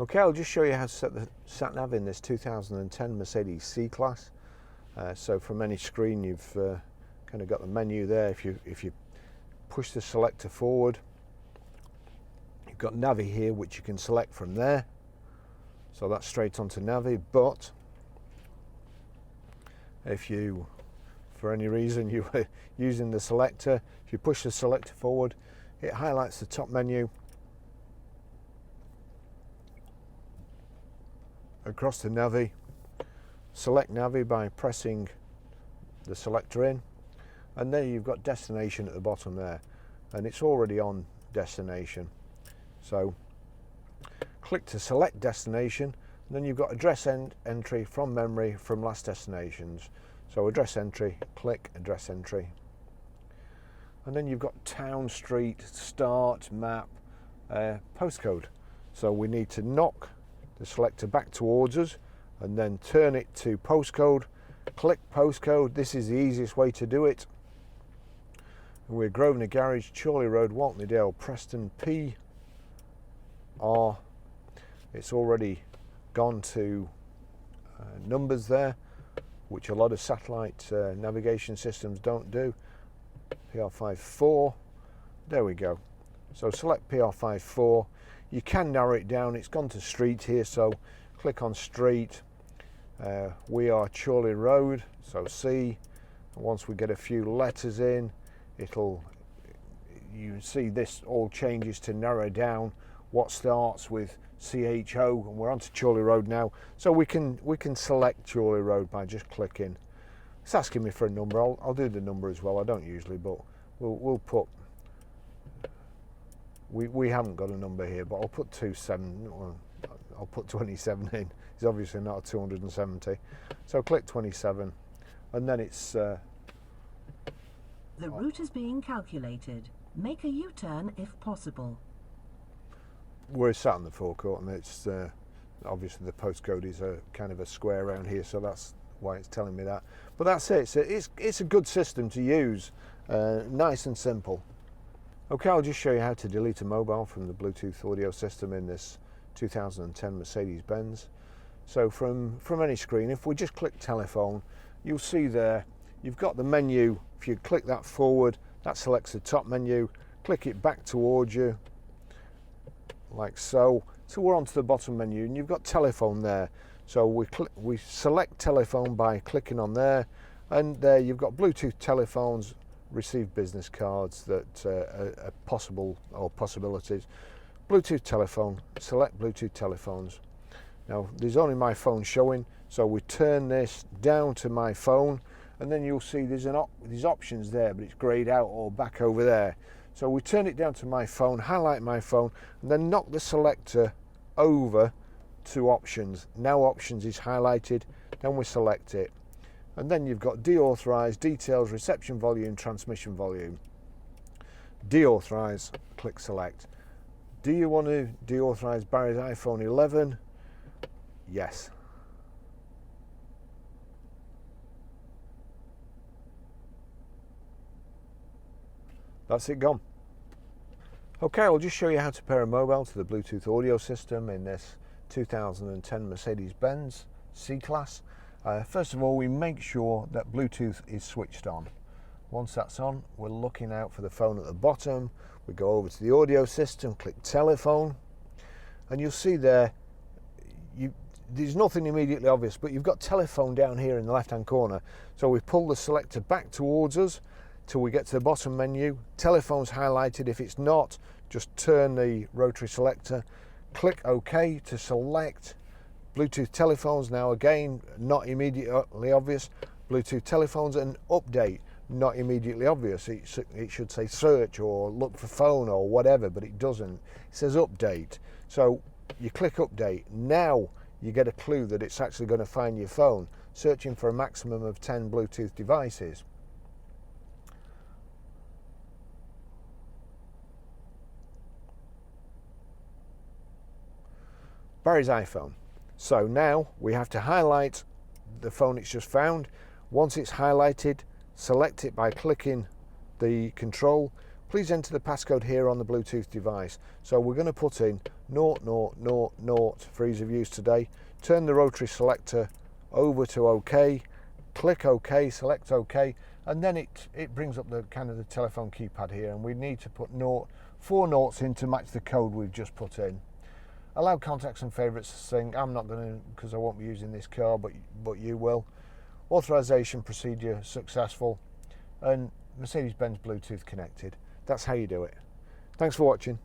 Okay, I'll just show you how to set the sat-nav in this 2010 Mercedes C-Class. So from any screen you've kind of got the menu there. If you push the selector forward, you've got Navi here which you can select from there. So that's straight onto Navi, but if you, for any reason you were using the selector, if you push the selector forward, it highlights the top menu across to Navi. Select Navi by pressing the selector in, and there you've got destination at the bottom there, and it's already on destination. So click to select destination, and then you've got address entry from memory from last destinations. So address entry, click address entry, and then you've got town, street, start, map, postcode. So we need to knock the selector back towards us and then turn it to postcode. Click postcode. This is the easiest way to do it. And we're Grosvenor Garage, Chorley Road, Waltleydale, Preston, PR. It's already gone to numbers there, which a lot of satellite navigation systems don't do. PR54. There we go. So select PR54. You can narrow it down. It's gone to street here, so click on street. We are Chorley Road, so C. And once we get a few letters in, you see this all changes to narrow down what starts with CHO, and we're onto Chorley Road now. So we can select Chorley Road by just clicking. It's asking me for a number. I'll do the number as well. I don't usually, but we'll put. We haven't got a number here, but I'll put 27. Well, I'll put 27 in. It's obviously not a 270. So click 27, and then it's. The route is being calculated. Make a U-turn if possible. We're sat in the forecourt, and it's obviously the postcode is a kind of a square around here, so that's why it's telling me that. But that's it. So it's a good system to use, nice and simple. Okay, I'll just show you how to delete a mobile from the Bluetooth audio system in this 2010 Mercedes Benz. So from any screen, if we just click telephone, you'll see there you've got the menu. If you click that forward, that selects the top menu. Click it back towards you, like so. So we're onto the bottom menu, and you've got telephone there. So we select telephone by clicking on there, and there you've got Bluetooth telephones, receive business cards that are possible or possibilities. Bluetooth telephone, select Bluetooth telephones. Now there's only my phone showing, so we turn this down to my phone, and then you'll see there's options there, but it's greyed out or back over there. So we turn it down to my phone, highlight my phone, and then knock the selector over to options. Now options is highlighted, then we select it. And then you've got deauthorize, details, reception volume, transmission volume. Deauthorize, click select. Do you want to deauthorize Barry's iPhone 11? Yes. That's it gone. Okay, I'll just show you how to pair a mobile to the Bluetooth audio system in this 2010 Mercedes-Benz C-Class. First of all, we make sure that Bluetooth is switched on. Once that's on, we're looking out for the phone at the bottom. We go over to the audio system, click telephone, and you'll see there, there's nothing immediately obvious, but you've got telephone down here in the left-hand corner. So we pull the selector back towards us till we get to the bottom menu. Telephone's highlighted. If it's not, just turn the rotary selector, click OK to select Bluetooth telephones. Now again, not immediately obvious. Bluetooth telephones, and update, not immediately obvious. It should say search or look for phone or whatever, but it doesn't. It says update. So you click update. Now you get a clue that it's actually going to find your phone, searching for a maximum of 10 Bluetooth devices. Barry's iPhone. So now we have to highlight the phone it's just found. Once it's highlighted, select it by clicking the control. Please enter the passcode here on the Bluetooth device. So we're going to put in 0000 for ease of use today. Turn the rotary selector over to OK, click OK, select OK, and then it brings up the kind of the telephone keypad here, and we need to put 4 noughts in to match the code we've just put in. Allow contacts and favourites to sync. I'm not going to, because I won't be using this car, but you will. Authorization procedure successful, and Mercedes-Benz Bluetooth connected. That's how you do it. Thanks for watching.